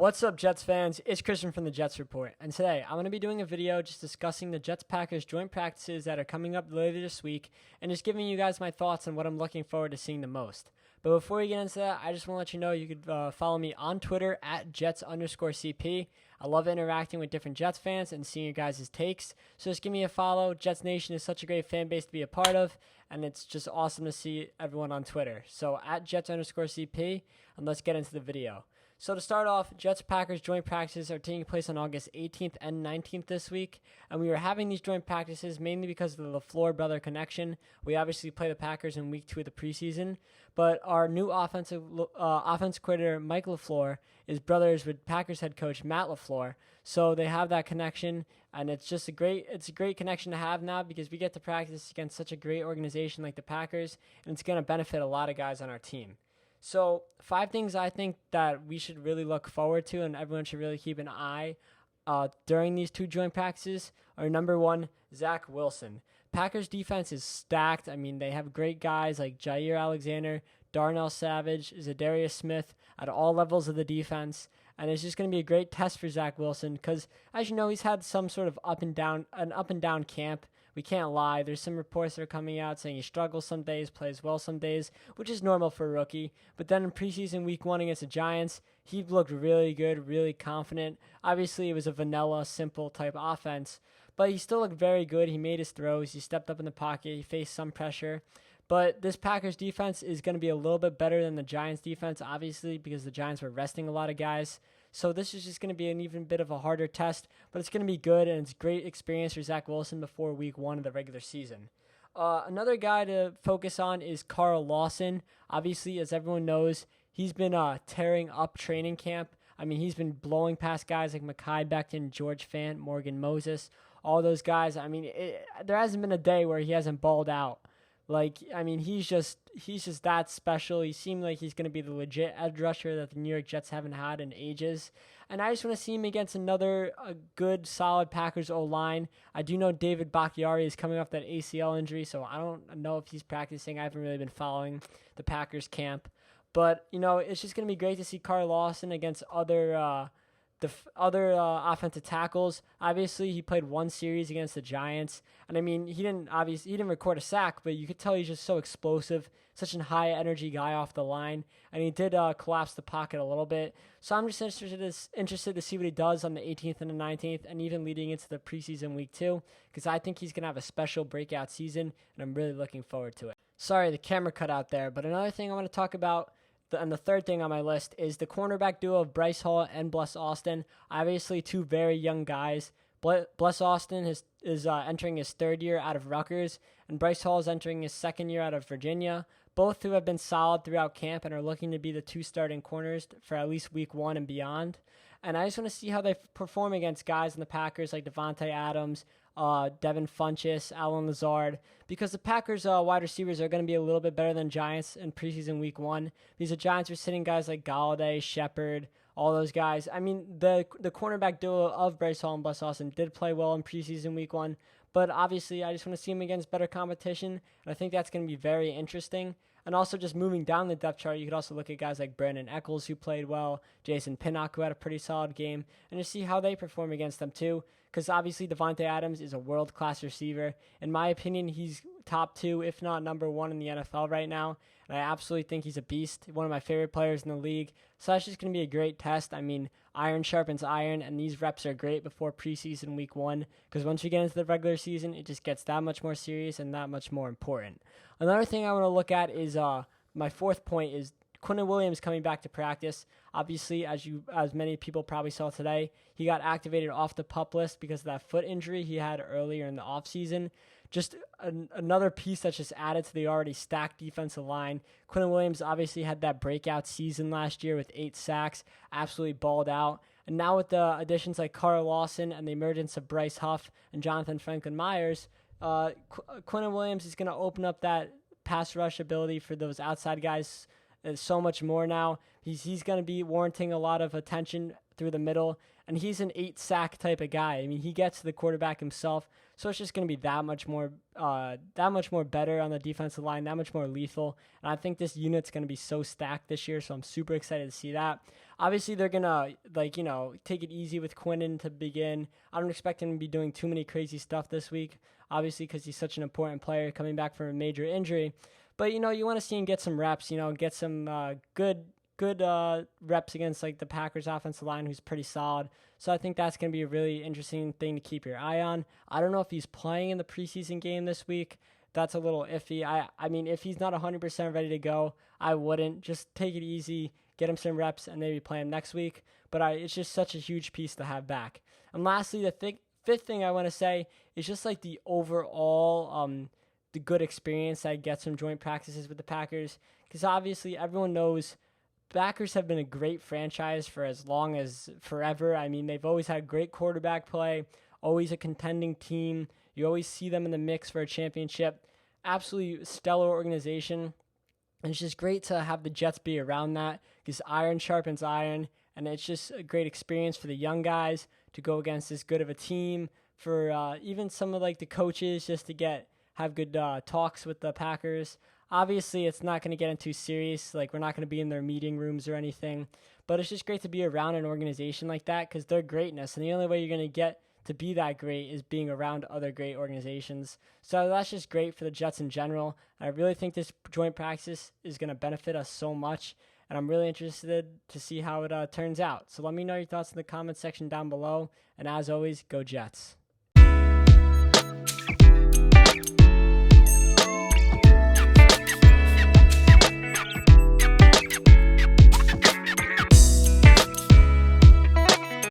What's up, Jets fans? It's Christian from the Jets Report, and today I'm going to be doing a video just discussing the Jets-Packers joint practices that are coming up later this week, and just giving you guys my thoughts on what I'm looking forward to seeing the most. But before we get into that, I just want to let you know you could follow me on Twitter at Jets_CP. I love interacting with different Jets fans and seeing your guys' takes, so just give me a follow. Jets Nation is such a great fan base to be a part of, and it's just awesome to see everyone on Twitter. So at Jets_CP, and let's get into the video. So to start off, Jets-Packers joint practices are taking place on August 18th and 19th this week, and we are having these joint practices mainly because of the LaFleur brother connection. We obviously play the Packers in week 2 of the preseason, but our new offense coordinator, Mike LaFleur, is brothers with Packers head coach Matt LaFleur, so they have that connection, and it's a great connection to have now because we get to practice against such a great organization like the Packers, and it's going to benefit a lot of guys on our team. So 5 things I think that we should really look forward to and everyone should really keep an eye during these 2 joint practices are: number 1, Zach Wilson. Packers defense is stacked. I mean, they have great guys like Jair Alexander, Darnell Savage, Zadarius Smith at all levels of the defense. And it's just going to be a great test for Zach Wilson because, as you know, he's had some sort of up and down camp. We can't lie. There's some reports that are coming out saying he struggles some days, plays well some days, which is normal for a rookie. But then in preseason week 1 against the Giants, he looked really good, really confident. Obviously, it was a vanilla, simple type offense, but he still looked very good. He made his throws. He stepped up in the pocket. He faced some pressure. But this Packers defense is going to be a little bit better than the Giants defense, obviously, because the Giants were resting a lot of guys. So this is just going to be an even bit of a harder test, but it's going to be good, and it's a great experience for Zach Wilson before week 1 of the regular season. Another guy to focus on is Karl Lawson. Obviously, as everyone knows, he's been tearing up training camp. I mean, he's been blowing past guys like Mekhi Becton, George Fant, Morgan Moses, all those guys. I mean, there hasn't been a day where he hasn't balled out. He's just that special. He seemed like he's going to be the legit edge rusher that the New York Jets haven't had in ages. And I just want to see him against another good, solid Packers O-line. I do know David Bakhtiari is coming off that ACL injury, so I don't know if he's practicing. I haven't really been following the Packers camp. But, it's just going to be great to see Karl Lawson against other offensive tackles. Obviously, he played 1 series against the Giants, and I mean, he didn't record a sack, but you could tell he's just so explosive, such a high energy guy off the line, and he did collapse the pocket a little bit. So I'm just interested to see what he does on the 18th and the 19th, and even leading into the preseason week 2, because I think he's gonna have a special breakout season, and I'm really looking forward to it. Sorry, the camera cut out there, but another thing I want to talk about. And the third thing on my list is the cornerback duo of Bryce Hall and Bless Austin. Obviously, 2 very young guys. Bless Austin is entering his 3rd year out of Rutgers, and Bryce Hall is entering his 2nd year out of Virginia. Both who have been solid throughout camp and are looking to be the 2 starting corners for at least week 1 and beyond. And I just want to see how they perform against guys in the Packers like Devontae Adams, Devin Funchess, Alan Lazard, because the Packers wide receivers are going to be a little bit better than Giants in preseason week 1. Because the Giants are sitting guys like Galladay, Shepard, all those guys. I mean, the cornerback duo of Bryce Hall and Bless Austin did play well in preseason week 1, but obviously I just want to see him against better competition, and I think that's going to be very interesting. And also just moving down the depth chart, you could also look at guys like Brandon Eccles, who played well, Jason Pinnock, who had a pretty solid game, and just see how they perform against them too. Because obviously Devontae Adams is a world-class receiver. In my opinion, he's top 2, if not number 1 in the NFL right now. And I absolutely think he's a beast, one of my favorite players in the league. So that's just going to be a great test. I mean, iron sharpens iron, and these reps are great before preseason week 1. Because once we get into the regular season, it just gets that much more serious and that much more important. Another thing I want to look at is my 4th point is Quinn Williams coming back to practice. Obviously, as many people probably saw today, he got activated off the PUP list because of that foot injury he had earlier in the offseason. Just another piece that's just added to the already stacked defensive line. Quinn Williams obviously had that breakout season last year with 8 sacks, absolutely balled out. And now with the additions like Karl Lawson and the emergence of Bryce Huff and Jonathan Franklin-Myers, Quinn Williams is going to open up that pass rush ability for those outside guys so much more now. He's going to be warranting a lot of attention through the middle, and he's an 8-sack type of guy. I mean, he gets to the quarterback himself, so it's just going to be that much more better on the defensive line, that much more lethal. And I think this unit's going to be so stacked this year, so I'm super excited to see that. Obviously, they're going to, take it easy with Quinn to begin. I don't expect him to be doing too many crazy stuff this week, obviously, because he's such an important player coming back from a major injury. But, you want to see him get some reps, get some good reps against like the Packers offensive line, who's pretty solid. So I think that's going to be a really interesting thing to keep your eye on. I don't know if he's playing in the preseason game this week. That's a little iffy. I mean, if he's not 100% ready to go, I wouldn't. Just take it easy, get him some reps, and maybe play him next week. But it's just such a huge piece to have back. And lastly, the fifth thing I want to say is just like the overall the good experience that I get from joint practices with the Packers, because obviously everyone knows Packers have been a great franchise for as long as forever. I mean, they've always had great quarterback play, always a contending team. You always see them in the mix for a championship. Absolutely stellar organization. And it's just great to have the Jets be around that, because iron sharpens iron, and it's just a great experience for the young guys to go against this good of a team, for even some of like the coaches just to have good talks with the Packers. Obviously, it's not going to get too serious. Like, we're not going to be in their meeting rooms or anything. But it's just great to be around an organization like that, because they're greatness. And the only way you're going to get to be that great is being around other great organizations. So that's just great for the Jets in general. I really think this joint practice is going to benefit us so much. And I'm really interested to see how it turns out. So let me know your thoughts in the comments section down below. And as always, go Jets.